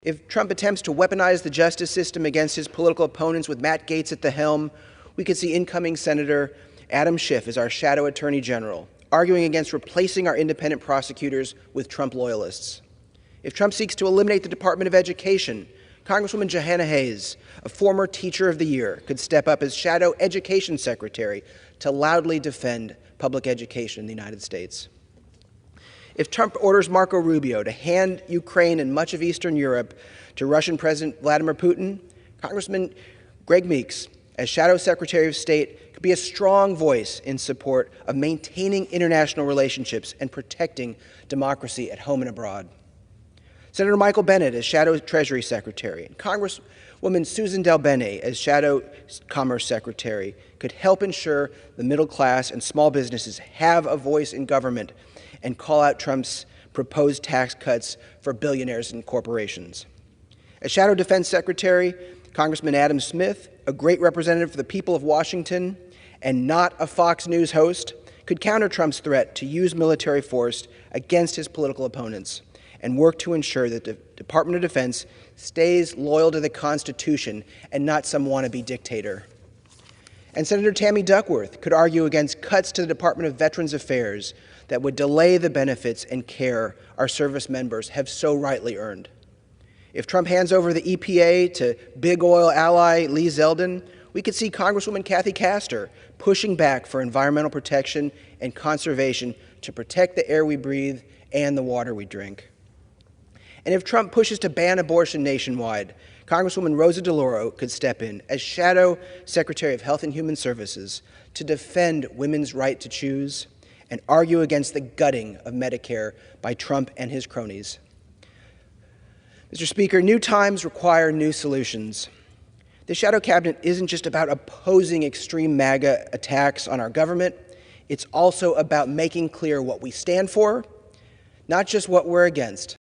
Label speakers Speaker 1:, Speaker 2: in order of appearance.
Speaker 1: If Trump attempts to weaponize the justice system against his political opponents with Matt Gaetz at the helm, we could see incoming Senator Adam Schiff as our shadow attorney general, arguing against replacing our independent prosecutors with Trump loyalists. If Trump seeks to eliminate the Department of Education, Congresswoman Johanna Hayes, a former Teacher of the Year, could step up as shadow education secretary to loudly defend public education in the United States. If Trump orders Marco Rubio to hand Ukraine and much of Eastern Europe to Russian President Vladimir Putin, Congressman Greg Meeks, as Shadow Secretary of State, could be a strong voice in support of maintaining international relationships and protecting democracy at home and abroad. Senator Michael Bennet as Shadow Treasury Secretary, and Congresswoman Susan DelBene as Shadow Commerce Secretary could help ensure the middle class and small businesses have a voice in government and call out Trump's proposed tax cuts for billionaires and corporations. As Shadow Defense Secretary, Congressman Adam Smith, a great representative for the people of Washington and not a Fox News host, could counter Trump's threat to use military force against his political opponents and work to ensure that the Department of Defense stays loyal to the Constitution and not some wannabe dictator. And Senator Tammy Duckworth could argue against cuts to the Department of Veterans Affairs that would delay the benefits and care our service members have so rightly earned. If Trump hands over the EPA to big oil ally Lee Zeldin, we could see Congresswoman Kathy Castor pushing back for environmental protection and conservation to protect the air we breathe and the water we drink. And if Trump pushes to ban abortion nationwide, Congresswoman Rosa DeLauro could step in as Shadow Secretary of Health and Human Services to defend women's right to choose and argue against the gutting of Medicare by Trump and his cronies. Mr. Speaker, new times require new solutions. The Shadow Cabinet isn't just about opposing extreme MAGA attacks on our government. It's also about making clear what we stand for, not just what we're against.